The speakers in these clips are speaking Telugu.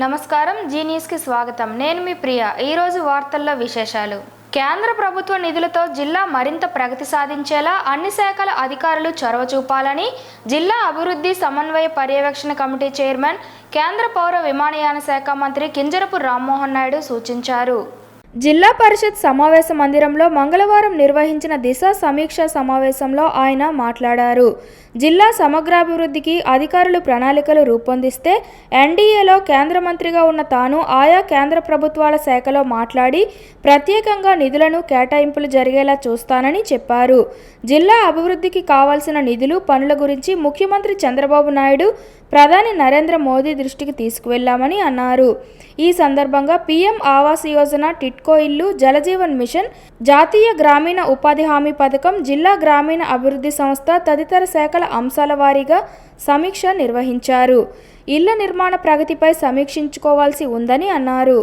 నమస్కారం, జీ న్యూస్కి స్వాగతం. నేను మీ ప్రియ. ఈరోజు వార్తల్లో విశేషాలు. కేంద్ర ప్రభుత్వ నిధులతో జిల్లా మరింత ప్రగతి సాధించేలా అన్ని శాఖల అధికారులు చొరవ చూపాలని జిల్లా అభివృద్ధి సమన్వయ పర్యవేక్షణ కమిటీ చైర్మన్, కేంద్ర పౌర విమానయాన శాఖ మంత్రి కింజరపు రామ్మోహన్ నాయుడు సూచించారు. జిల్లా పరిషత్ సమావేశ మందిరంలో మంగళవారం నిర్వహించిన దిశ సమీక్షా సమావేశంలో ఆయన మాట్లాడారు. జిల్లా సమగ్రాభివృద్ధికి అధికారులు ప్రణాళికలు రూపొందిస్తే ఎన్డీఏలో కేంద్ర మంత్రిగా ఉన్న తాను ఆయా కేంద్ర ప్రభుత్వాల శాఖలో మాట్లాడి ప్రత్యేకంగా నిధులను కేటాయింపులు జరిగేలా చూస్తానని చెప్పారు. జిల్లా అభివృద్ధికి కావాల్సిన నిధులు, పనుల గురించి ముఖ్యమంత్రి చంద్రబాబు నాయుడు, ప్రధాని నరేంద్ర మోదీ దృష్టికి తీసుకువెళ్లామని అన్నారు. ఈ సందర్భంగా పీఎం ఆవాస్ యోజన, టిట్కో ఇల్లు, జలజీవన్ మిషన్, జాతీయ గ్రామీణ ఉపాధి హామీ పథకం, జిల్లా గ్రామీణ అభివృద్ధి సంస్థ తదితర శాఖల అంశాల వారీగా సమీక్ష నిర్వహించారు. ఇళ్ల నిర్మాణ ప్రగతిపై సమీక్షించుకోవాల్సి ఉందని అన్నారు.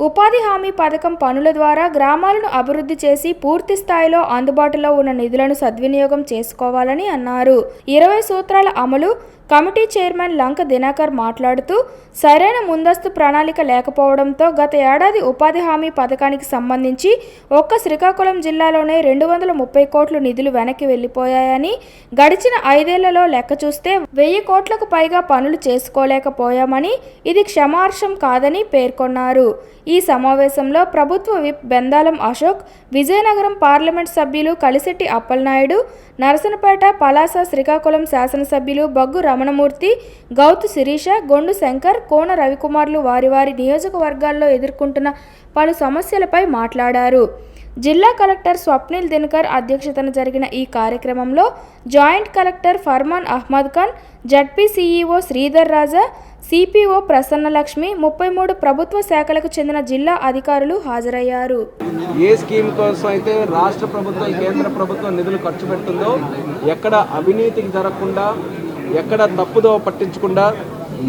ఉపాధి హామీ పథకం పనుల ద్వారా గ్రామాలను అభివృద్ధి చేసి పూర్తి స్థాయిలో అందుబాటులో ఉన్న నిధులను సద్వినియోగం చేసుకోవాలని అన్నారు. 20 సూత్రాల అమలు కమిటీ చైర్మన్ లంక దినకర్ మాట్లాడుతూ, సరైన ముందస్తు ప్రణాళిక లేకపోవడంతో గత ఏడాది ఉపాధి హామీ పథకానికి సంబంధించి ఒక్క శ్రీకాకుళం జిల్లాలోనే 230 కోట్ల నిధులు వెనక్కి వెళ్లిపోయాయని, గడిచిన 5 ఏళ్లలో లెక్క చూస్తే 1000 కోట్లకు పైగా పనులు చేసుకోలేకపోయామని, ఇది క్షమార్హం కాదని పేర్కొన్నారు. ఈ సమావేశంలో ప్రభుత్వ విప్ బెందాలం అశోక్, విజయనగరం పార్లమెంట్ సభ్యులు కలిశెట్టి అప్పలనాయుడు, నరసనపేట, పలాస, శ్రీకాకుళం శాసనసభ్యులు బగ్గు రమణమూర్తి, గౌతు శిరీష, గొండు శంకర్, కోన రవికుమార్లు వారి వారి నియోజకవర్గాల్లో ఎదుర్కొంటున్న పలు సమస్యలపై మాట్లాడారు. జిల్లా కలెక్టర్ స్వప్నిల్ దినకర్ అధ్యక్షతన జరిగిన ఈ కార్యక్రమంలో joint collector Farman Ahmed Khan, ZP CEO Sridhar Raja, CPO Prasannalakshmi, 33 ప్రభుత్వ శాఖలకు చెందిన జిల్లా అధికారులు హాజరయ్యారు. ఏ స్కీమ్ కోసం అయితే రాష్ట్ర ప్రభుత్వం, కేంద్ర ప్రభుత్వం నిధులు ఖర్చు పెడుతుందో ఎక్కడ అవినీతికి జరగకుండా, ఎక్కడ తప్పుదో పట్టించకుండా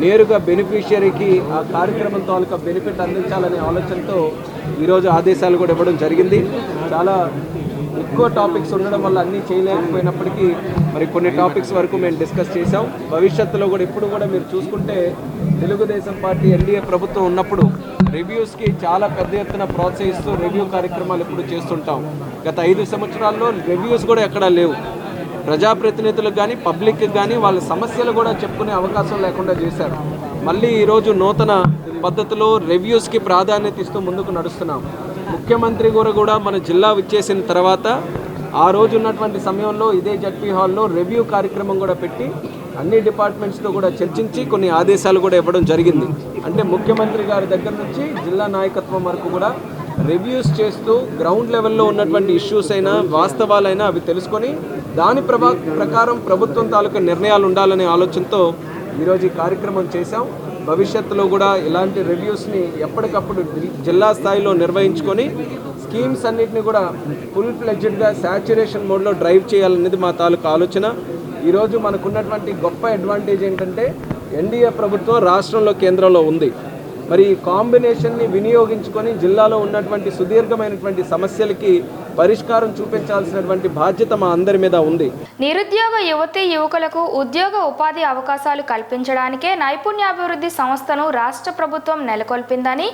నేరుగా బెనిఫిషియరీకి ఆ కార్యక్రమం తాలూకా బెనిఫిట్ అందించాలనే ఆలోచనతో ఈరోజు ఆదేశాలు కూడా ఇవ్వడం జరిగింది. చాలా ఎక్కువ టాపిక్స్ ఉండడం వల్ల అన్నీ చేయలేకపోయినప్పటికీ మరి కొన్ని టాపిక్స్ వరకు మేము డిస్కస్ చేసాం. భవిష్యత్తులో కూడా ఇప్పుడు కూడా మీరు చూసుకుంటే తెలుగుదేశం పార్టీ ఎన్డీఏ ప్రభుత్వం ఉన్నప్పుడు రివ్యూస్కి చాలా పెద్ద ఎత్తున ప్రోత్సహిస్తూ రివ్యూ కార్యక్రమాలు ఎప్పుడు చేస్తుంటాం. గత 5 సంవత్సరాల్లో రివ్యూస్ కూడా ఎక్కడా లేవు. ప్రజాప్రతినిధులకు కానీ పబ్లిక్కి కానీ వాళ్ళ సమస్యలు కూడా చెప్పుకునే అవకాశం లేకుండా చేశారు. మళ్ళీ ఈరోజు నూతన పద్ధతిలో రివ్యూస్కి ప్రాధాన్యత ఇస్తూ ముందుకు నడుస్తున్నాం. ముఖ్యమంత్రి కూడా మన జిల్లా విచ్చేసిన తర్వాత ఆ రోజు ఉన్నటువంటి సమయంలో ఇదే జడ్పీ హాల్లో రివ్యూ కార్యక్రమం కూడా పెట్టి అన్ని డిపార్ట్మెంట్స్తో కూడా చర్చించి కొన్ని ఆదేశాలు కూడా ఇవ్వడం జరిగింది. అంటే ముఖ్యమంత్రి గారి దగ్గర నుంచి జిల్లా నాయకత్వం వరకు కూడా రివ్యూస్ చేస్తూ గ్రౌండ్ లెవెల్లో ఉన్నటువంటి ఇష్యూస్ అయినా వాస్తవాలైనా అవి తెలుసుకొని దాని ప్రకారం ప్రభుత్వం తాలూకా నిర్ణయాలు ఉండాలనే ఆలోచనతో ఈరోజు ఈ కార్యక్రమం చేశాం. భవిష్యత్తులో కూడా ఇలాంటి రివ్యూస్ని ఎప్పటికప్పుడు జిల్లా స్థాయిలో నిర్వహించుకొని స్కీమ్స్ అన్నింటినీ కూడా ఫుల్ ఫ్లెడ్జ్డ్గా శాచ్యురేషన్ మోడ్లో డ్రైవ్ చేయాలనేది మా తాలూకా ఆలోచన. ఈరోజు మనకున్నటువంటి గొప్ప అడ్వాంటేజ్ ఏంటంటే ఎన్డీఏ ప్రభుత్వం రాష్ట్రంలో, కేంద్రంలో ఉంది. మరి ఈ కాంబినేషన్ని వినియోగించుకొని జిల్లాలో ఉన్నటువంటి సుదీర్ఘమైనటువంటి సమస్యలకి పరిష్కారం చూపించాల్సినటువంటి బాధ్యత మా అందరి మీద ఉంది. నిరుద్యోగ యువతీ యువకులకు ఉద్యోగ ఉపాధి అవకాశాలు కల్పించడానికే నైపుణ్యాభివృద్ధి సంస్థను రాష్ట్ర ప్రభుత్వం నెలకొల్పిందని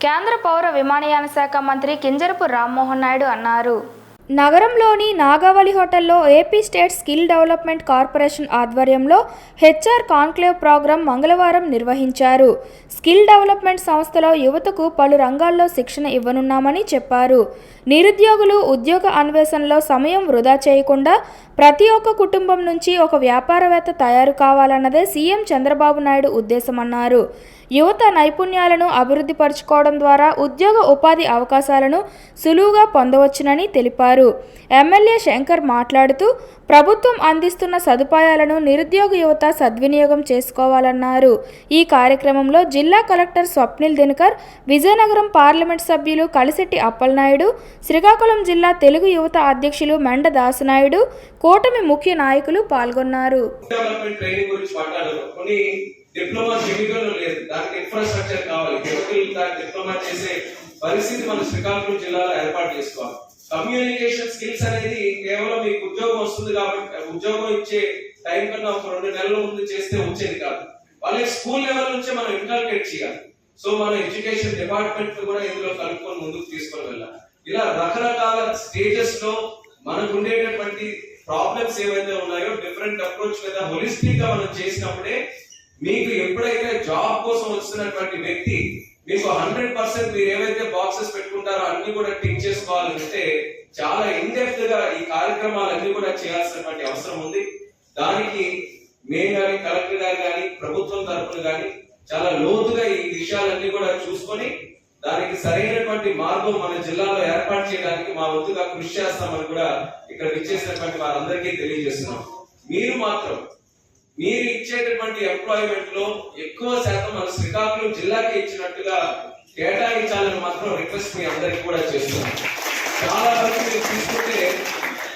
కేంద్ర పౌర విమానయాన శాఖ మంత్రి కింజరపు రామ్మోహన్ నాయుడు అన్నారు. నగరంలోని నాగావళి హోటల్లో AP state skill development corporation ఆధ్వర్యంలో హెచ్ఆర్ కాన్క్లేవ్ ప్రోగ్రాం మంగళవారం నిర్వహించారు. స్కిల్ డెవలప్మెంట్ సంస్థలో యువతకు పలు రంగాల్లో శిక్షణ ఇవ్వనున్నామని చెప్పారు. నిరుద్యోగులు ఉద్యోగ అన్వేషణలో సమయం వృధా చేయకుండా ప్రతి ఒక్క కుటుంబం నుంచి ఒక వ్యాపారవేత్త తయారు కావాలన్నదే సీఎం చంద్రబాబు నాయుడు ఉద్దేశమన్నారు. యువత నైపుణ్యాలను అభివృద్ధి పరచుకోవడం ద్వారా ఉద్యోగ ఉపాధి అవకాశాలను సులువుగా పొందవచ్చునని తెలిపారు. ఎమ్మెల్యే శంకర్ మాట్లాడుతూ, ప్రభుత్వం అందిస్తున్న సదుపాయాలను నిరుద్యోగ యువత సద్వినియోగం చేసుకోవాలన్నారు. ఈ కార్యక్రమంలో జిల్లా కలెక్టర్ స్వప్నిల్ దినకర్, విజయనగరం పార్లమెంట్ సభ్యులు కలిశెట్టి అప్పలనాయుడు, శ్రీకాకుళం జిల్లా తెలుగు యువత అధ్యక్షులు మెండ దాసునాయుడు, కూటమి ముఖ్య నాయకులు పాల్గొన్నారు. డిప్లొమా కెమికల్ లేదు, దానికి ఇన్ఫ్రాస్ట్రక్చర్ కావాలి. కెమికల్ దానికి డిప్లొమా చేసే పరిస్థితి మన శ్రీకాకుళం జిల్లాలో ఏర్పాటు చేసుకోవాలి. కమ్యూనికేషన్ స్కిల్స్ అనేది కేవలం మీకు ఉద్యోగం వస్తుంది కాబట్టి ఉద్యోగం ఇచ్చే టైం కన్నా ఒక 2 నెలల ముందు చేస్తే వచ్చేది కాదు. వాళ్ళకి స్కూల్ లెవెల్ నుంచే మనం ఇన్కల్కేట్ చేయాలి. సో మన ఎడ్యుకేషన్ డిపార్ట్మెంట్ కూడా ఇందులో కలుపుకొని ముందుకు తీసుకొని వెళ్ళాలి. ఇలా రకరకాల స్టేజెస్ లో మనకు ఉండేటటువంటి ప్రాబ్లమ్స్ ఏవైతే ఉన్నాయో డిఫరెంట్ అప్రోచ్ మీద హోలిస్టిక్ గా మనం చేసినప్పుడే మీకు ఎప్పుడైతే జాబ్ కోసం వస్తున్నటువంటి వ్యక్తి మీకు 100% మీరు ఏవైతే బాక్సెస్ పెట్టుకుంటారో అన్ని కూడా టిక్ చేసుకోవాలంటే చాలా ఇన్డెప్త్ గా ఈ కార్యక్రమాలన్నీ కూడా చేయాల్సినటువంటి అవసరం ఉంది. దానికి మేము కానీ కలెక్టర్ గారు కానీ ప్రభుత్వం తరఫున కానీ చాలా లోతుగా ఈ విషయాలన్నీ కూడా చూసుకొని దానికి సరైనటువంటి మార్గం మన జిల్లాలో ఏర్పాటు చేయడానికి మా వంతుగా కృషి చేస్తామని కూడా ఇక్కడ ఇచ్చేసినటువంటి వారందరికీ తెలియజేస్తున్నాం. మీరు మాత్రం మీరు ఇచ్చేటటువంటి ఎంప్లాయ్మెంట్ లో ఎక్కువ శాతం మన శ్రీకాకుళం జిల్లాకి ఇచ్చినట్టుగా కేటాయించాలని మాత్రం రిక్వెస్ట్ మీ అందరికీ కూడా చేస్తున్నాం. చాలా వరకు మీరు తీసుకుంటే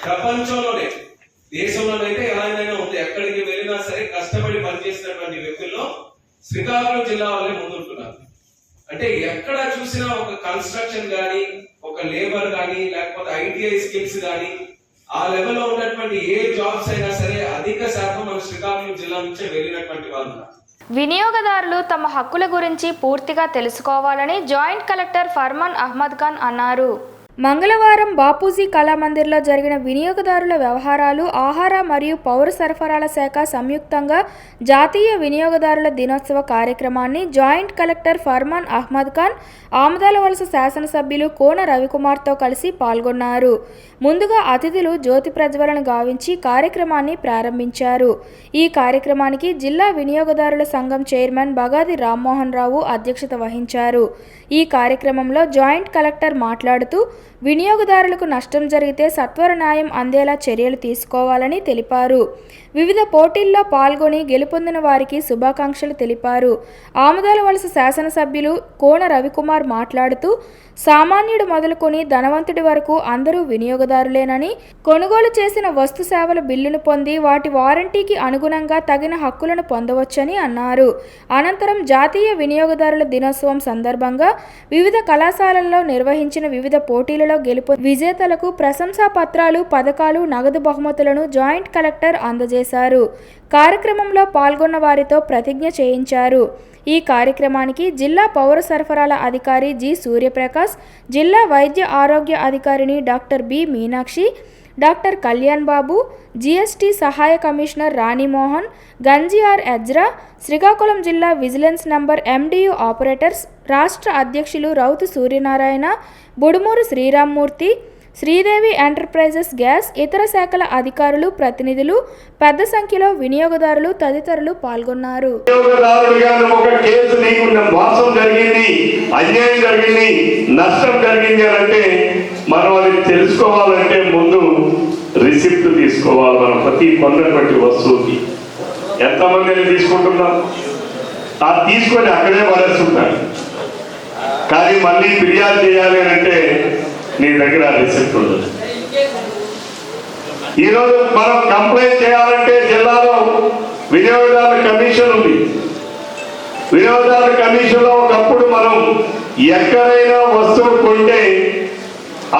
ప్రపంచంలోనే దేశంలోనైతే ఎలాగైనా ఉంది, ఎక్కడికి వెళ్ళినా సరే కష్టపడి పనిచేసినటువంటి వ్యక్తుల్లో శ్రీకాకుళం జిల్లా వాళ్ళే ముందుంటున్నారు. అంటే ఎక్కడ చూసినా ఒక కన్స్ట్రక్షన్ గానీ, ఒక లేబర్ గానీ, లేకపోతే ఐటీఐ స్కిల్స్ గానీ, ఆ లెవెల్లో ఉన్నటువంటి ఏ జాబ్స్ అయినా సరే అధిక శాతం మన శ్రీకాకుళం జిల్లా నుంచే వెళ్ళినటువంటి వాళ్ళు. వినియోగదారులు తమ హక్కుల గురించి పూర్తిగా తెలుసుకోవాలని జాయింట్ కలెక్టర్ ఫర్మాన్ అహ్మద్ ఖాన్ అన్నారు. మంగళవారం బాపూజీ కళామందిర్లో జరిగిన వినియోగదారుల వ్యవహారాలు, ఆహార మరియు పౌర సరఫరాల శాఖ సంయుక్తంగా జాతీయ వినియోగదారుల దినోత్సవ కార్యక్రమాన్ని జాయింట్ కలెక్టర్ ఫర్మాన్ అహ్మద్ ఖాన్, ఆమదాలవలస శాసనసభ్యులు కోన రవికుమార్తో కలిసి పాల్గొన్నారు. ముందుగా అతిథులు జ్యోతి ప్రజ్వలన గావించి కార్యక్రమాన్ని ప్రారంభించారు. ఈ కార్యక్రమానికి జిల్లా వినియోగదారుల సంఘం చైర్మన్ బగాది రామ్మోహన్ రావు అధ్యక్షత వహించారు. ఈ కార్యక్రమంలో జాయింట్ కలెక్టర్ మాట్లాడుతూ వినియోగదారులకు నష్టం జరిగితే సత్వర న్యాయం అందేలా చర్యలు తీసుకోవాలని తెలిపారు. వివిధ పోటీల్లో పాల్గొని గెలుపొందిన వారికి శుభాకాంక్షలు తెలిపారు. ఆమదాలవలస శాసనసభ్యులు కోన రవికుమార్ మాట్లాడుతూ సామాన్యుడు మొదలుకొని ధనవంతుడి వరకు అందరూ వినియోగదారులేనని, కొనుగోలు చేసిన వస్తు సేవల బిల్లును పొంది వాటి వారంటీకి అనుగుణంగా తగిన హక్కులను పొందవచ్చని అన్నారు. అనంతరం జాతీయ వినియోగదారుల దినోత్సవం సందర్భంగా వివిధ కళాశాలల్లో నిర్వహించిన వివిధ పోటీలలో గెలుపు విజేతలకు ప్రశంసా పత్రాలు, పథకాలు, నగదు బహుమతులను జాయింట్ కలెక్టర్ అందజేశారు. కార్యక్రమంలో పాల్గొన్న వారితో ప్రతిజ్ఞ చేయించారు. ఈ కార్యక్రమానికి జిల్లా పౌర సరఫరాల అధికారి జి సూర్యప్రకాష్, జిల్లా వైద్య ఆరోగ్య అధికారిని doctor B Meenakshi, doctor Kalyan Babu, GST సహాయ కమిషనర్ రాణిమోహన్, గంజిఆర్ ఎజ్రా, శ్రీకాకుళం జిల్లా విజిలెన్స్ నంబర్ MDU ఆపరేటర్స్ రాష్ట్ర అధ్యక్షులు రౌతు సూర్యనారాయణ, బుడుమూరు శ్రీరామ్మూర్తి, శ్రీదేవి ఎంటర్ప్రైజెస్ గ్యాస్, ఇతర శాఖల అధికారులు, ప్రతినిధులు, పెద్ద సంఖ్యలో వినియోగదారులు తదితరులు పాల్గొన్నారు. నష్టం జరిగింది అంటే మనం అది తెలుసుకోవాలంటే ముందు రిసిప్ట్ తీసుకోవాలి. మనం ప్రతి కొన్నటువంటి వస్తువుకి ఎంతమంది తీసుకుంటున్నాం, అది తీసుకొని అక్కడే పడేస్తుంటారు. కానీ మళ్ళీ ఫిర్యాదు చేయాలి అంటే నీ దగ్గర రిసిప్ట్ ఉండదు. ఈరోజు మనం కంప్లైంట్ చేయాలంటే జిల్లాలో వినియోగదారుల కమిషన్ ఉంది. వినియోగదారుల కమిషన్ లో ఒకప్పుడు మనం ఎక్కడైనా వస్తువు కొంటే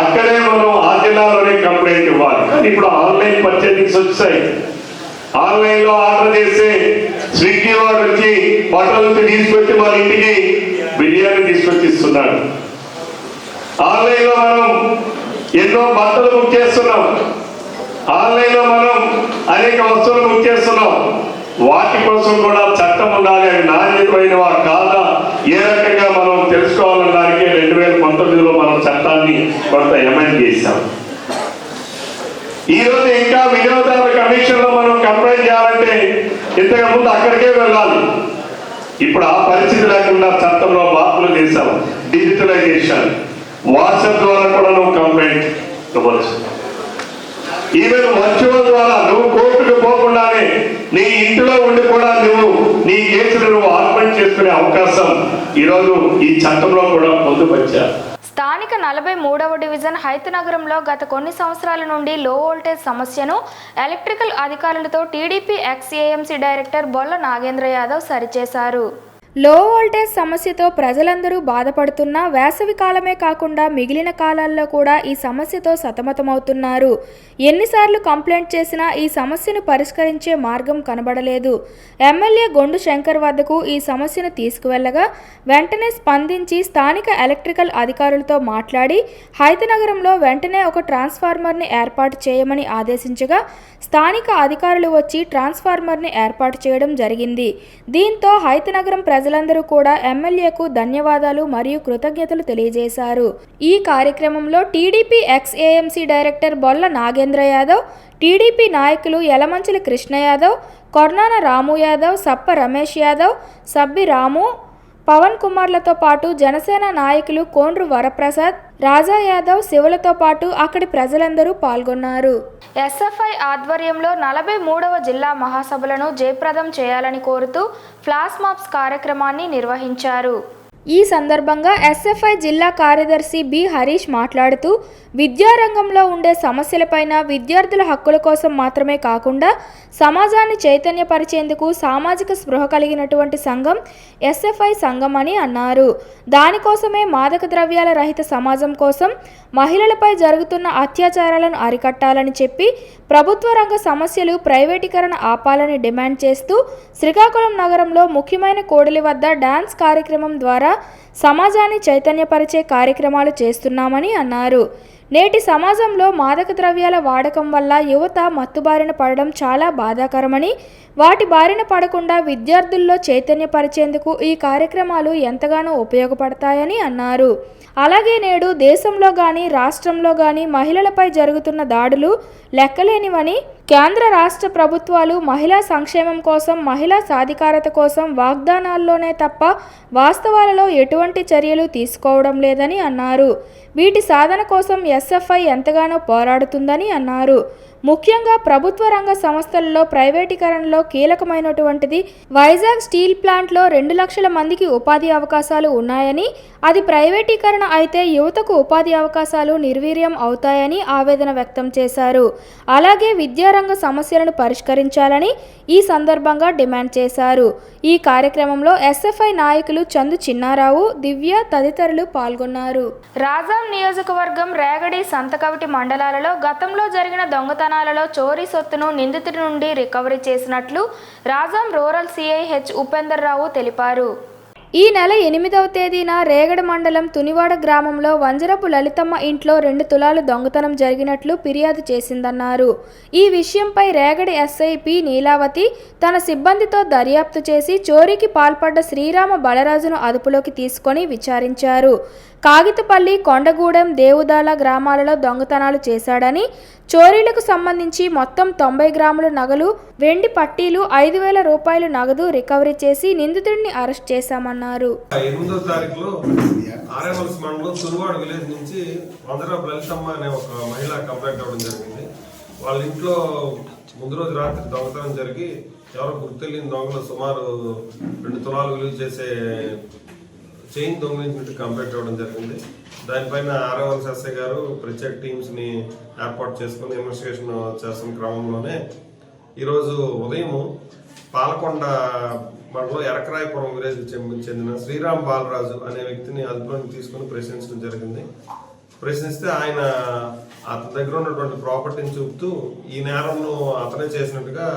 అక్కడే మనం ఆ జిల్లాలోనే కంప్లైంట్ ఇవ్వాలి. కానీ ఇప్పుడు ఆన్లైన్ పర్చేసింగ్స్ వచ్చాయి. ఆన్లైన్ లో ఆర్డర్ చేస్తే స్విగ్గీ వాడు వచ్చి హోటల్ తీసుకొచ్చి మన ఇంటికి బిర్యానీ తీసుకొచ్చి ఇస్తున్నాడు. ఆన్లైన్ లో మనం ఎన్నో బట్టలు బుక్ చేస్తున్నాం. ఆన్లైన్ లో మనం అనేక వస్తువులు బుక్ చేస్తున్నాం. వాటి కోసం కూడా చట్టం ఉండాలి. అవి నాణ్యమైనవా కాదా ఏ రకంగా మనం తెలుసుకోవాలనడానికి 2019లో మనం చట్టాన్ని కొంత అమెండ్ చేశాం. ఈ రోజు ఇంకా వినియోగదారుల కమిషన్ లో మనం కంప్లైంట్ చేయాలంటే ఇంతకు ముందు అక్కడికే వెళ్ళాలి. ఇప్పుడు ఆ పరిస్థితి లేకుండా చట్టంలో మార్పులు చేశాం. డిజిటలైజేషన్, వాట్సాప్ ద్వారా కూడా నువ్వు కంప్లైంట్ ఇవ్వచ్చు. ఈవెన్ వర్చువల్ ద్వారా నువ్వు కోర్టుకు పోకుండానే నీ ఇంటిలో ఉండి కూడా నువ్వు నీ కేసులు నువ్వు ఆర్గ్యుమెంట్ చేసుకునే అవకాశం ఈరోజు ఈ చట్టంలో కూడా పొందుపరిచారు. స్థానిక 43వ డివిజన్ హైతనగరంలో గత కొన్ని సంవత్సరాల నుండి లో వోల్టేజ్ సమస్యను ఎలక్ట్రికల్ అధికారులతో TDP ex AMC director Bolla Nagendra Yadav సరిచేశారు. లో వోల్టేజ్ సమస్యతో ప్రజలందరూ బాధపడుతున్నా వేసవి కాలమే కాకుండా మిగిలిన కాలాల్లో కూడా ఈ సమస్యతో సతమతమవుతున్నారు. ఎన్నిసార్లు కంప్లైంట్ చేసినా ఈ సమస్యను పరిష్కరించే మార్గం కనబడలేదు. ఎమ్మెల్యే గొండు శంకర్ వద్దకు ఈ సమస్యను తీసుకువెళ్లగా వెంటనే స్పందించి స్థానిక ఎలక్ట్రికల్ అధికారులతో మాట్లాడి హైతనగరంలో వెంటనే ఒక ట్రాన్స్ఫార్మర్ని ఏర్పాటు చేయమని ఆదేశించగా స్థానిక అధికారులు వచ్చి ట్రాన్స్ఫార్మర్ని ఏర్పాటు చేయడం జరిగింది. దీంతో హైతనగరం ప్రజలందరూ కూడా ఎమ్మెల్యేకు ధన్యవాదాలు మరియు కృతజ్ఞతలు తెలియజేశారు. ఈ కార్యక్రమంలో TDP ex AMC director Bolla Nagendra Yadav, TDP నాయకులు యలమంచిలి కృష్ణ యాదవ్, కొర్నాన రాము యాదవ్, సప్ప రమేష్ యాదవ్, సబ్బి రాము, పవన్ కుమార్లతో పాటు జనసేన నాయకులు కోండ్రు వరప్రసాద్, రాజా యాదవ్, శివులతో పాటు అక్కడి ప్రజలందరూ పాల్గొన్నారు. ఎస్ఎఫ్ఐ ఆధ్వర్యంలో 43వ జిల్లా మహాసభలను జయప్రదం చేయాలని కోరుతూ ఫ్లాష్ మాబ్స్ కార్యక్రమాన్ని నిర్వహించారు. ఈ సందర్భంగా ఎస్ఎఫ్ఐ జిల్లా కార్యదర్శి బి హరీష్ మాట్లాడుతూ విద్యారంగంలో ఉండే సమస్యలపైన విద్యార్థుల హక్కుల కోసం మాత్రమే కాకుండా సమాజాన్ని చైతన్యపరిచేందుకు సామాజిక స్పృహ కలిగినటువంటి సంఘం ఎస్ఎఫ్ఐ సంఘం అని అన్నారు. దానికోసమే మాదక ద్రవ్యాల రహిత సమాజం కోసం మహిళలపై జరుగుతున్న అత్యాచారాలను అరికట్టాలని చెప్పి ప్రభుత్వ రంగ సమస్యలు ప్రైవేటీకరణ ఆపాలని డిమాండ్ చేస్తూ శ్రీకాకుళం నగరంలో ముఖ్యమైన కోడలి వద్ద డాన్స్ కార్యక్రమం ద్వారా సమాజాన్ని చైతన్యపరిచే కార్యక్రమాలు చేస్తున్నామని అన్నారు. నేటి సమాజంలో మాదక ద్రవ్యాల వాడకం వల్ల యువత మత్తుబారిన పడడం చాలా బాధాకరమని, వాటి బారిన పడకుండా విద్యార్థుల్లో చైతన్యపరిచేందుకు ఈ కార్యక్రమాలు ఎంతగానో ఉపయోగపడతాయని అన్నారు. అలాగే నేడు దేశంలో కానీ రాష్ట్రంలో కానీ మహిళలపై జరుగుతున్న దాడులు లెక్కలేనివని, కేంద్ర రాష్ట్ర ప్రభుత్వాలు మహిళా సంక్షేమం కోసం, మహిళా సాధికారత కోసం వాగ్దానాల్లోనే తప్ప వాస్తవాలలో ఎటువంటి చర్యలు తీసుకోవడం లేదని అన్నారు. వీటి సాధన కోసం ఎస్ఎఫ్ఐ ఎంతగానో పోరాడుతుందని అన్నారు. ముఖ్యంగా ప్రభుత్వ రంగ సంస్థలలో ప్రైవేటీకరణలో కీలకమైనటువంటిది వైజాగ్ స్టీల్ ప్లాంట్లో 2 లక్షల మందికి ఉపాధి అవకాశాలు ఉన్నాయని, అది ప్రైవేటీకరణ అయితే యువతకు ఉపాధి అవకాశాలు నిర్వీర్యం అవుతాయని ఆవేదన వ్యక్తం చేశారు. అలాగే విద్యారంగ సమస్యలను పరిష్కరించాలని ఈ సందర్భంగా డిమాండ్ చేశారు. ఈ కార్యక్రమంలో ఎస్ఎఫ్ఐ నాయకులు చందు చిన్నారావు, దివ్య తదితరులు పాల్గొన్నారు. రాజాం నియోజకవర్గం రేగడి, సంతకవిటి మండలాలలో గతంలో జరిగిన దొంగతనాలలో చోరీ సొత్తును నిందితుడి నుండి రికవరీ చేసినట్లు Rajam rural CI H Upender Rao తెలిపారు. ఈ నెల 8వ తేదీన రేగడ మండలం తునివాడ గ్రామంలో వంజరపు లలితమ్మ ఇంట్లో 2 తులాలు దొంగతనం జరిగినట్లు ఫిర్యాదు చేసిందన్నారు. ఈ విషయంపై రేగడి ఎస్ఐ పి నీలావతి తన సిబ్బందితో దర్యాప్తు చేసి చోరీకి పాల్పడ్డ శ్రీరామ బలరాజును అదుపులోకి తీసుకొని విచారించారు. కాగితపల్లి, కొండగూడెం, దేవుదాల గ్రామాలలో దొంగతనాలు చేశాడని, చోరీలకు సంబంధించి మొత్తం 90 గ్రాముల నగలు, వెండి పట్టీలు, 5,000 రూపాయలు నగదు రికవరీ చేసి నిందితుడిని అరెస్ట్ చేశామన్నారు. 8వ తారీఖులో ఆర్ఎంఎల్స్ మండలం తురువాడ విలేజ్ నుంచి వందరపు లలితమ్మ అనే ఒక మహిళ కంప్లైంట్ అవ్వడం జరిగింది. వాళ్ళ ఇంట్లో ముందు రోజు రాత్రి దొంగతనం జరిగి ఎవరో గుర్తెళ్ళిన దొంగలు సుమారు 2 తులాలు విలువ చేసే చైన్ దొంగలించినట్టు కంప్లైంట్ ఇవ్వడం జరిగింది. దానిపైన ఆర్ఎంఎల్స్ ఎస్ఐ గారు ప్రత్యేక టీమ్స్ని ఏర్పాటు చేసుకుని ఇన్వెస్టిగేషన్ చేస్తున్న క్రమంలోనే ఈరోజు ఉదయం పాలకొండ మండలం ఎరకరాయపురం విలేజ్కి చెందిన శ్రీరామ్ బాలరాజు అనే వ్యక్తిని అదుపులోకి తీసుకుని ప్రశ్నించడం జరిగింది. ప్రశ్నిస్తే ఆయన అతని దగ్గర ఉన్నటువంటి ప్రాపర్టీని చూపుతూ ఈ నేరంను అతనే చేసినట్టుగా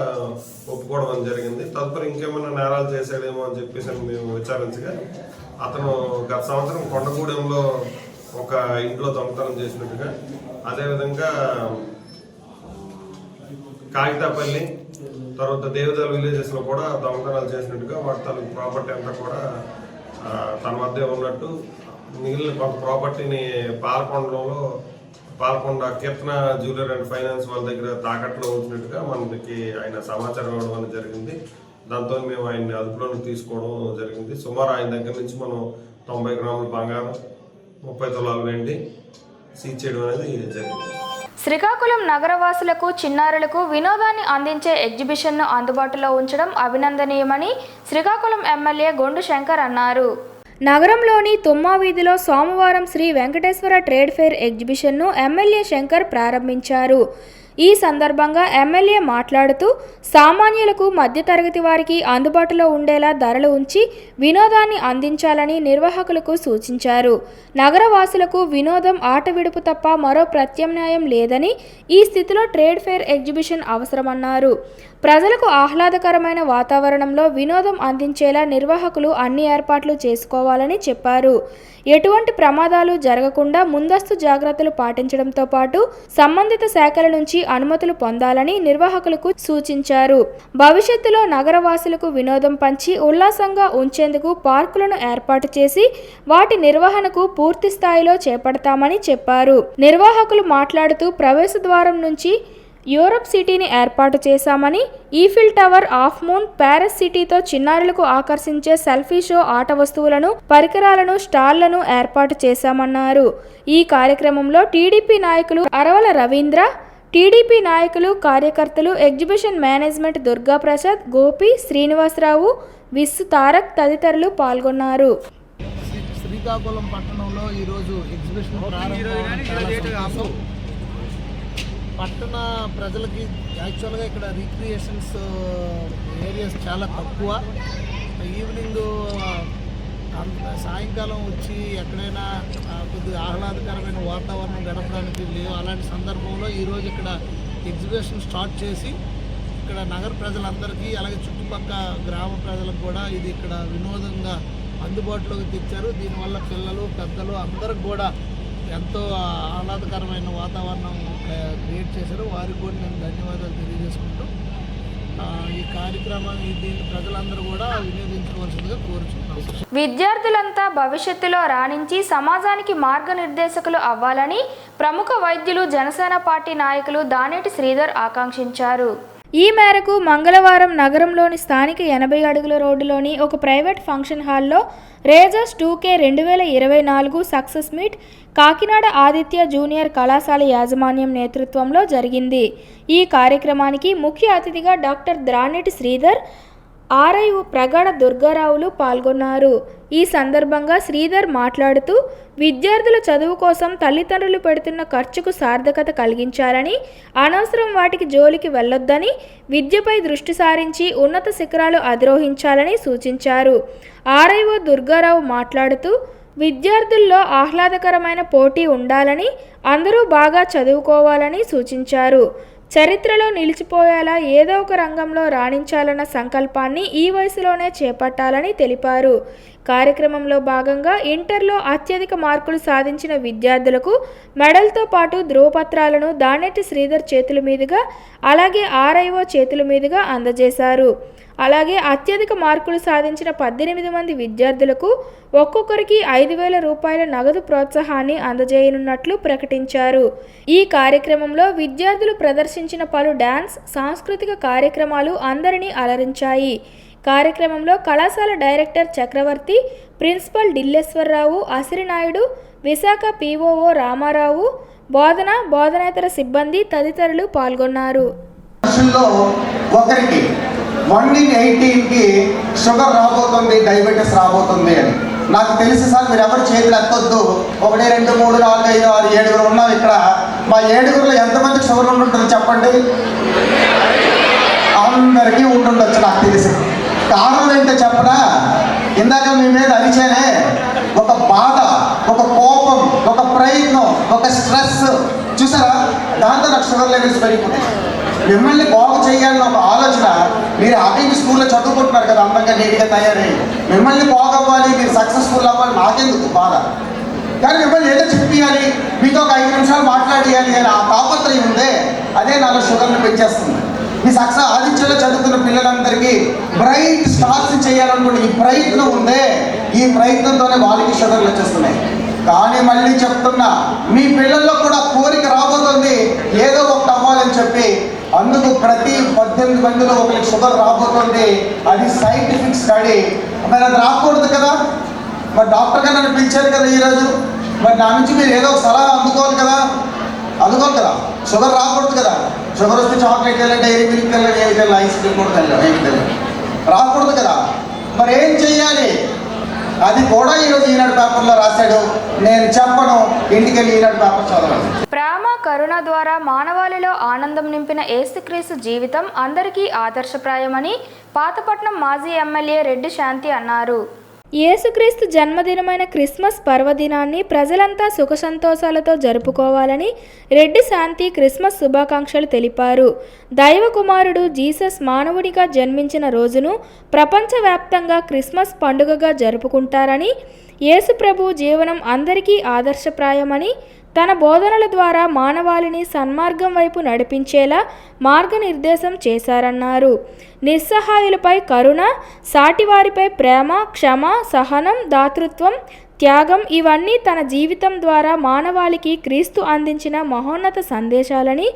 ఒప్పుకోవడం జరిగింది. తదుపరి ఇంకేమైనా నేరాలు చేశాడేమో అని చెప్పేసి మేము విచారించగా అతను గత సంవత్సరం కొండగూడెంలో ఒక ఇంట్లో దొంగతనం చేసినట్టుగా, అదేవిధంగా కాగితాపల్లి తర్వాత దేవదాల విలేజెస్లో కూడా దొంగతనాలు చేసినట్టుగా వాటి తాలూకు ప్రాపర్టీ అంతా కూడా తన వద్దే ఉన్నట్టు, మిగిలిన కొంత ప్రాపర్టీని పాలకొండ కీర్తన జ్యువెలరీ అండ్ ఫైనాన్స్ వాళ్ళ దగ్గర తాకట్లో ఉంచినట్టుగా మనకి ఆయన సమాచారం ఇవ్వడం అనేది జరిగింది. దాంతో మేము ఆయన్ని అదుపులోకి తీసుకోవడం జరిగింది. సుమారు ఆయన దగ్గర నుంచి మనం 90 గ్రాముల బంగారం, 30 తులాలు వెండి సీజ్ చేయడం అనేది జరిగింది. శ్రీకాకుళం నగరవాసులకు, చిన్నారులకు వినోదాన్ని అందించే ఎగ్జిబిషన్ను అందుబాటులో ఉంచడం అభినందనీయమని శ్రీకాకుళం ఎమ్మెల్యే గొండు శంకర్ అన్నారు. నగరంలోని తుమ్మా వీధిలో సోమవారం శ్రీ వెంకటేశ్వర ట్రేడ్ ఫెయిర్ ఎగ్జిబిషన్ను ఎమ్మెల్యే శంకర్ ప్రారంభించారు. ఈ సందర్భంగా ఎమ్మెల్యే మాట్లాడుతూ సామాన్యులకు మధ్యతరగతి వారికి అందుబాటులో ఉండేలా ధరలు ఉంచి వినోదాన్ని అందించాలని నిర్వాహకులకు సూచించారు. నగరవాసులకు వినోదం ఆట విడుపు తప్ప మరో ప్రత్యామ్నాయం లేదని, ఈ స్థితిలో ట్రేడ్ ఫెయిర్ ఎగ్జిబిషన్ అవసరమన్నారు. ప్రజలకు ఆహ్లాదకరమైన వాతావరణంలో వినోదం అందించేలా నిర్వాహకులు అన్ని ఏర్పాట్లు చేసుకోవాలని చెప్పారు. ఎటువంటి ప్రమాదాలు జరగకుండా ముందస్తు జాగ్రత్తలు పాటించడంతో పాటు సంబంధిత శాఖల నుంచి అనుమతులు పొందాలని నిర్వాహకులకు సూచించారు. భవిష్యత్తులో నగరవాసులకు వినోదం పంచి ఉల్లాసంగా ఉంచేందుకు పార్కులను ఏర్పాటు చేసి వాటి నిర్వహణకు పూర్తి స్థాయిలో చేపడతామని చెప్పారు. నిర్వాహకులు మాట్లాడుతూ ప్రవేశ ద్వారం నుంచి యూరప్ సిటీని ఏర్పాటు చేశామని, Eiffel tower, half moon, Paris సిటీతో చిన్నారులకు ఆకర్షించే సెల్ఫీ షో, ఆట వస్తువులను, పరికరాలను, స్టాళ్లను ఏర్పాటు చేశామన్నారు. ఈ కార్యక్రమంలో టీడీపీ నాయకులు అరవల రవీంద్ర, టీడీపీ నాయకులు, కార్యకర్తలు, ఎగ్జిబిషన్ మేనేజ్మెంట్ దుర్గాప్రసాద్, గోపి, శ్రీనివాసరావు, విస్సు తారక్ తదితరులు పాల్గొన్నారు. శ్రీకాకుళం పట్టణంలో ఈరోజు ఎగ్జిబిషన్ ప్రారంభం. పట్టణ ప్రజలకి యాక్చువల్గా ఇక్కడ రిక్రియేషన్స్ ఏరియాస్ చాలా తక్కువ. ఈవినింగ్ సాయంకాలం వచ్చి ఎక్కడైనా కొద్దిగా ఆహ్లాదకరమైన వాతావరణం గడపడానికి లేవు. అలాంటి సందర్భంలో ఈరోజు ఇక్కడ ఎగ్జిబిషన్ స్టార్ట్ చేసి ఇక్కడ నగర ప్రజలందరికీ, అలాగే చుట్టుపక్కల గ్రామ ప్రజలకు కూడా ఇది ఇక్కడ వినోదంగా అందుబాటులోకి తెచ్చారు. దీనివల్ల పిల్లలు, పెద్దలు అందరికి కూడా ఎంతో ఆహ్లాదకరమైన వాతావరణం క్రియేట్ చేశారు. వారికి కూడా నేను ధన్యవాదాలు తెలియజేసుకుంటూ ఈ కార్యక్రమాన్ని దీన్ని ప్రజలందరూ కూడా వినియోగించుకోవాల్సిందిగా కోరుచున్నాను. విద్యార్థులంతా భవిష్యత్తులో రాణించి సమాజానికి మార్గనిర్దేశకులు అవ్వాలని ప్రముఖ వైద్యులు, జనసేన పార్టీ నాయకులు దానేటి శ్రీధర్ ఆకాంక్షించారు. ఈ మేరకు మంగళవారం నగరంలోని స్థానిక 80 అడుగుల రోడ్డులోని ఒక ప్రైవేట్ ఫంక్షన్ హాల్లో razor's 2K 2024 success meet Kakinada Aditya junior కళాశాల యాజమాన్యం నేతృత్వంలో జరిగింది. ఈ కార్యక్రమానికి ముఖ్య అతిథిగా డాక్టర్ దానేటి శ్రీధర్, ఆర్ఐఓ ప్రగాఢ దుర్గారావులు పాల్గొన్నారు. ఈ సందర్భంగా శ్రీధర్ మాట్లాడుతూ విద్యార్థుల చదువు కోసం తల్లిదండ్రులు పెడుతున్న ఖర్చుకు సార్థకత కలిగించాలని, అనవసరం వాటికి జోలికి వెళ్లొద్దని, విద్యపై దృష్టి సారించి ఉన్నత శిఖరాలు అధిరోహించాలని సూచించారు. ఆర్ఐఓ దుర్గారావు మాట్లాడుతూ విద్యార్థుల్లో ఆహ్లాదకరమైన పోటీ ఉండాలని, అందరూ బాగా చదువుకోవాలని సూచించారు. చరిత్రలో నిలిచిపోయేలా ఏదో ఒక రంగంలో రాణించాలన్న సంకల్పాన్ని ఈ వయసులోనే చేపట్టాలని తెలిపారు. కార్యక్రమంలో భాగంగా ఇంటర్లో అత్యధిక మార్కులు సాధించిన విద్యార్థులకు మెడల్తో పాటు ధ్రువపత్రాలను దానేటి శ్రీధర్ చేతుల మీదుగా, అలాగే ఆర్ఐఓ చేతుల మీదుగా అందజేశారు. అలాగే అత్యధిక మార్కులు సాధించిన 18 మంది విద్యార్థులకు ఒక్కొక్కరికి 5,000 రూపాయల నగదు ప్రోత్సాహాన్ని అందజేయనున్నట్లు ప్రకటించారు. ఈ కార్యక్రమంలో విద్యార్థులు ప్రదర్శించిన పలు డాన్స్, సాంస్కృతిక కార్యక్రమాలు అందరినీ అలరించాయి. కార్యక్రమంలో కళాశాల డైరెక్టర్ చక్రవర్తి, ప్రిన్సిపల్ ఢిల్లేశ్వరరావు, అసిరినాయుడు, విశాఖ పిఓఓ రామారావు, బోధనేతర సిబ్బంది తదితరులు పాల్గొన్నారు. ఒకరికి 1 in 18కి షుగర్ రాబోతుంది, డయాబెటీస్ రాబోతుంది అని నాకు తెలుసు సార్. మీరు ఎవరు చేతులు ఎత్తొద్దు. 1, 2, 3, 4, 5, 6, 7 ఉన్నాం ఇక్కడ. మా 7 ఎంతమందికి షుగర్ ఉంటుంటుంది చెప్పండి? అందరికీ ఉంటుండొచ్చు నాకు తెలిసి. కారణం ఏంటో చెప్పనా? ఇందాక మీ మీద అరిచానే, ఒక బాధ, ఒక కోపం, ఒక ప్రయత్నం, ఒక స్ట్రెస్ చూసారా? దాంతో నాకు షుగర్ లెవెల్స్ పెరిగిపోతాయి. మిమ్మల్ని బాగు చేయాలని ఒక ఆలోచన. మీరు హ్యాపీగా స్కూల్లో చదువుకుంటున్నారు కదా, అందంగా నీట్గా తయారై. మిమ్మల్ని బాగవ్వాలి, మీరు సక్సెస్ఫుల్ అవ్వాలి, నాకెందుకు బాధ. కానీ మిమ్మల్ని ఏదో చెప్పియాలి, మీతో ఒక 5 నిమిషాలు మాట్లాడియాలి అని ఆ తాపత్రయం ఉందే, అదే నాలో షుగర్ని పెంచేస్తుంది. మీ సక్సెస్ ఆదిత్యలో చదువుతున్న పిల్లలందరికీ బ్రైట్ స్టార్స్ చేయాలనుకుంటే ఈ ప్రయత్నం ఉందే, ఈ ప్రయత్నంతోనే వాళ్ళకి షుగర్లు వచ్చేస్తున్నాయి. కానీ మళ్ళీ చెప్తున్నా, మీ పిల్లల్లో కూడా కోరిక రాబోతుంది ఏదో ఒకటి అవ్వాలని చెప్పి. అందుకు ప్రతి 18 మందిలో ఒకరికి షుగర్ రాబోతుంది. అది సైంటిఫిక్ స్టడీ. మరి అది రాకూడదు కదా. మరి డాక్టర్ గారు నన్ను పిలిచారు కదా ఈరోజు. మరి నా నుంచి మీరు ఏదో ఒక సలహా అందుకోవాలి కదా. షుగర్ రాకూడదు కదా. షుగర్ వస్తే చాక్లెట్ వెళ్ళి, డైరీ మిల్క్ వెళ్ళి, ఏమి వెళ్ళి, ఐస్ క్రీమ్ కూడా వెళ్ళాలి, ఏమి వెళ్ళాలి, రాకూడదు కదా. మరి ఏం చెయ్యాలి? అది కూడా ఈరోజు ఈనాడు పేపర్లో రాశాడు. నేను చెప్పను, ఇంటికి వెళ్ళి ఈనాడు పేపర్ చదవాలి. ప్రేమ కరుణ ద్వారా మానవాళిలో ఆనందం నింపిన యేసుక్రీస్తు జీవితం అందరికీ ఆదర్శప్రాయమని పాతపట్నం మాజీ ఎమ్మెల్యే రెడ్డి శాంతి అన్నారు. యేసుక్రీస్తు జన్మదినమైన క్రిస్మస్ పర్వదినాన్ని ప్రజలంతా సుఖ సంతోషాలతో జరుపుకోవాలని రెడ్డి శాంతి క్రిస్మస్ శుభాకాంక్షలు తెలిపారు. దైవ కుమారుడు జీసస్ మానవుడిగా జన్మించిన రోజును ప్రపంచవ్యాప్తంగా క్రిస్మస్ పండుగగా జరుపుకుంటారని, యేసు ప్రభు జీవనం అందరికీ ఆదర్శప్రాయమని, తన బోధనల ద్వారా మానవాళిని సన్మార్గం వైపు నడిపించేలా మార్గనిర్దేశం చేశారన్నారు. నిస్సహాయులపై కరుణ, సాటివారిపై ప్రేమ, క్షమ, సహనం, దాతృత్వం, త్యాగం ఇవన్నీ తన జీవితం ద్వారా మానవాళికి క్రీస్తు అందించిన మహోన్నత సందేశాలని,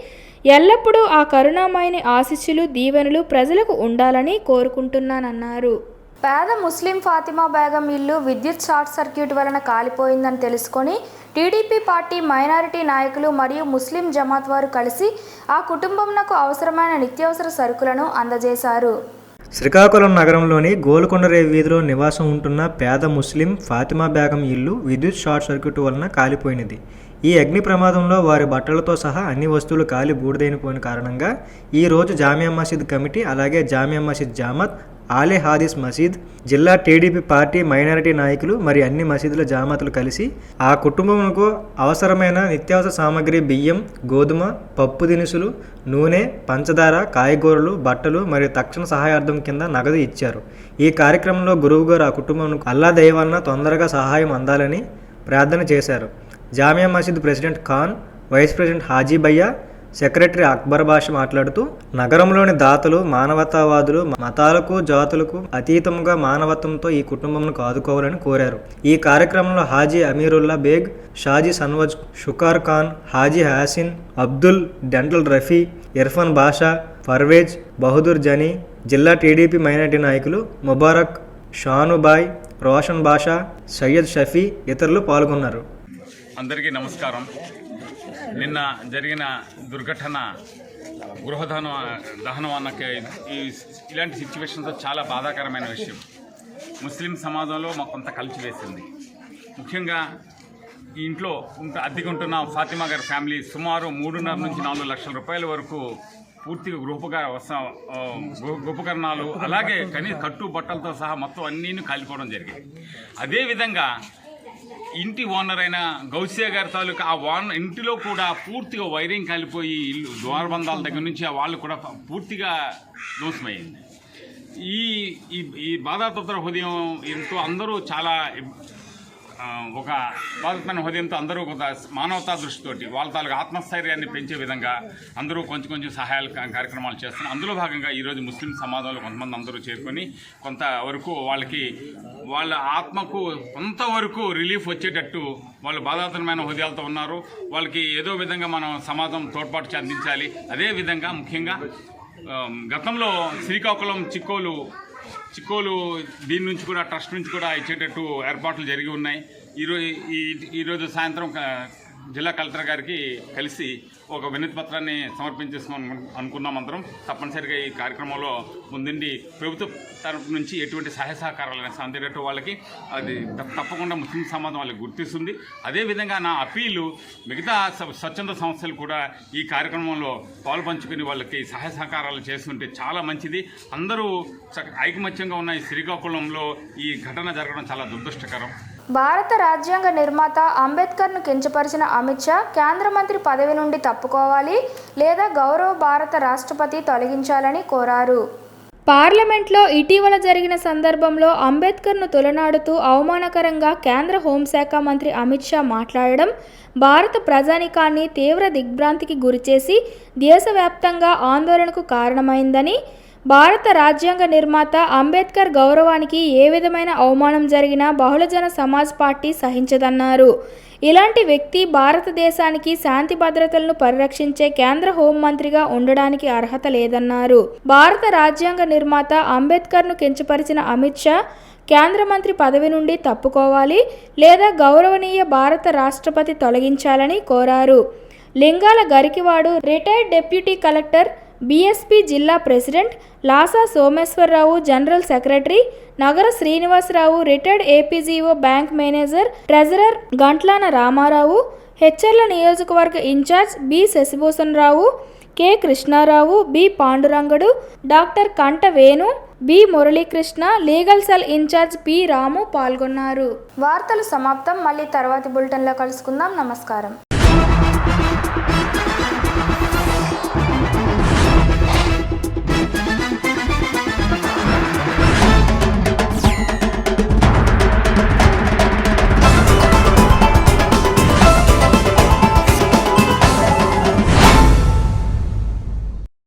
ఎల్లప్పుడూ ఆ కరుణామయుని ఆశీస్సులు, దీవెనలు ప్రజలకు ఉండాలని కోరుకుంటున్నానన్నారు. పేద ముస్లిం ఫాతిమా బేగం ఇల్లు విద్యుత్ షార్ట్ సర్క్యూట్ వలన కాలిపోయిందని తెలుసుకొని టీడీపీ పార్టీ మైనారిటీ నాయకులు మరియు ముస్లిం జమాత్ వారు కలిసి ఆ కుటుంబంకు అవసరమైన నిత్యావసర సరుకులను అందజేశారు. శ్రీకాకుళం నగరంలోని గోల్కొండరేవు వీధిలో నివాసం ఉంటున్న పేద ముస్లిం ఫాతిమా బేగం ఇల్లు విద్యుత్ షార్ట్ సర్క్యూట్ వలన కాలిపోయినది. ఈ అగ్ని ప్రమాదంలో వారి బట్టలతో సహా అన్ని వస్తువులు కాలి బూడిదైపోయిన కారణంగా ఈరోజు జామియా మసీద్ కమిటీ అలాగే జామియా మసీద్ జామత్, ఆలే హాదీస్ మసీద్, జిల్లా టీడీపీ పార్టీ మైనారిటీ నాయకులు మరియు అన్ని మసీదుల జామాతులు కలిసి ఆ కుటుంబమునకు అవసరమైన నిత్యావసర సామాగ్రి బియ్యం, గోధుమ, పప్పు దినుసులు, నూనె, పంచదార, కాయగూరలు, బట్టలు మరియు తక్షణ సహాయార్థం కింద నగదు ఇచ్చారు. ఈ కార్యక్రమంలో గురువుగారు ఆ కుటుంబంకు అల్లా దయ వలన తొందరగా సహాయం అందాలని ప్రార్థన చేశారు. Jamia Masjid president Khan, vice president Haji Bhaiya, secretary Akbar బాషా మాట్లాడుతూ నగరంలోని దాతలు మానవతావాదులు మతాలకు జాతులకు అతీతంగా మానవత్వంతో ఈ కుటుంబంను ఆదుకోవాలని కోరారు. ఈ కార్యక్రమంలో హాజీ అమీరుల్లా బేగ్, షాజీ సన్వజ్, షుకార్ ఖాన్, హాజీ హాసిన్, అబ్దుల్, డెంటల్ రఫీ, ఇర్ఫాన్ బాషా, పర్వేజ్, బహదూర్ జనీ, జిల్లా టీడీపీ మైనారిటీ నాయకులు ముబారక్, షానుబాయ్, రోషన్ బాషా, సయ్యద్ షఫీ ఇతరులు పాల్గొన్నారు. అందరికీ నమస్కారం. నిన్న జరిగిన దుర్ఘటన దహనం అన్నకి ఇలాంటి సిచ్యువేషన్తో చాలా బాధాకరమైన విషయం. ముస్లిం సమాజంలో మాకు కొంత కలిసివేసింది. ముఖ్యంగా ఈ ఇంట్లో అద్దెకు ఉంటున్న ఫాతిమా గారి ఫ్యామిలీ సుమారు 3.5 నుంచి 4 లక్షల రూపాయల వరకు పూర్తిగా గృహోపకరణాలు అలాగే కట్టు బట్టలతో సహా మొత్తం అన్నీ కాలిపోవడం జరిగింది. అదేవిధంగా ఇంటి ఓనర్ అయిన గౌసియా గారి తాలూకా ఇంటిలో కూడా పూర్తిగా వైరింగ్ కాలిపోయి ఇల్లు ద్వారబంధాల దగ్గర నుంచి వాళ్ళు కూడా పూర్తిగా ధ్వంసమైంది. ఈ బాధాతత్వ హృదయం ఎంతో అందరూ చాలా ఒక బాధితమైన హృదయంతో అందరూ ఒక మానవతా దృష్టితోటి వాళ్ళ తాలూకు ఆత్మస్థైర్యాన్ని పెంచే విధంగా అందరూ కొంచెం సహాయాలు కార్యక్రమాలు చేస్తున్నారు. అందులో భాగంగా ఈరోజు ముస్లిం సమాజంలో కొంతమంది అందరూ చేరుకొని కొంతవరకు వాళ్ళ ఆత్మకు కొంతవరకు రిలీఫ్ వచ్చేటట్టు వాళ్ళు బాధాతమైన హృదయాలతో ఉన్నారు. వాళ్ళకి ఏదో విధంగా మనం సమాజం తోడ్పాటు అందించాలి. అదేవిధంగా ముఖ్యంగా గతంలో శ్రీకాకుళం చిక్కోలు దీని నుంచి కూడా ట్రస్ట్ నుంచి కూడా ఇచ్చేటట్టు ఏర్పాట్లు జరిగి ఉన్నాయి. ఈరోజు సాయంత్రం జిల్లా కలెక్టర్ గారికి కలిసి ఒక వినతి పత్రాన్ని సమర్పించేసుకుని అనుకున్నాం. అందరం తప్పనిసరిగా ఈ కార్యక్రమంలో ముందుండి ప్రభుత్వ తరపు నుంచి ఎటువంటి సహాయ సహకారాలు అందేటట్టు వాళ్ళకి అది తప్పకుండా ముస్లిం సమాజం వాళ్ళకి గుర్తిస్తుంది. అదేవిధంగా నా అప్పీలు మిగతా స్వచ్ఛంద సంస్థలు కూడా ఈ కార్యక్రమంలో పాల్పంచుకుని వాళ్ళకి సహాయ సహకారాలు చేస్తుంటే చాలా మంచిది. అందరూ ఐకమత్యంగా ఉన్న ఈ శ్రీకాకుళంలో ఈ ఘటన జరగడం చాలా దురదృష్టకరం. భారత రాజ్యాంగ నిర్మాత అంబేద్కర్ను కించపరిచిన అమిత్ షా కేంద్ర మంత్రి పదవి నుండి తప్పుకోవాలి లేదా గౌరవ భారత రాష్ట్రపతి తొలగించాలని కోరారు. పార్లమెంట్లో ఇటీవల జరిగిన సందర్భంలో అంబేద్కర్ను తొలనాడుతూ అవమానకరంగా కేంద్ర హోంశాఖ మంత్రి అమిత్ షా మాట్లాడడం భారత ప్రజానికాన్ని తీవ్ర దిగ్భ్రాంతికి గురిచేసి దేశవ్యాప్తంగా ఆందోళనకు కారణమైందని, భారత రాజ్యాంగ నిర్మాత అంబేద్కర్ గౌరవానికి ఏ విధమైన అవమానం జరిగినా బహుళజన సమాజ్ పార్టీ సహించదన్నారు. ఇలాంటి వ్యక్తి భారతదేశానికి శాంతి భద్రతలను పరిరక్షించే కేంద్ర హోంమంత్రిగా ఉండడానికి అర్హత లేదన్నారు. భారత రాజ్యాంగ నిర్మాత అంబేద్కర్ను కించపరిచిన అమిత్ షా కేంద్ర మంత్రి పదవి నుండి తప్పుకోవాలి లేదా గౌరవనీయ భారత రాష్ట్రపతి తొలగించాలని కోరారు. Lingala Garikivadu retired deputy collector, BSP జిల్లా president Lasa Someswararao, general secretary Nagara Srinivasarao, retired APGO, bank manager, treasurer Gantlana Ramarao, Etcherla నియోజకవర్గ incharge B Sasibhushan Rao, K Krishnarao, B Pandurangadu, doctor Kanta Venu, B Muralikrishna, legal cell incharge P Ramu పాల్గొన్నారు. వార్తలు సమాప్తం. మళ్ళీ తర్వాతి బులెటిన్లో కలుసుకుందాం. నమస్కారం.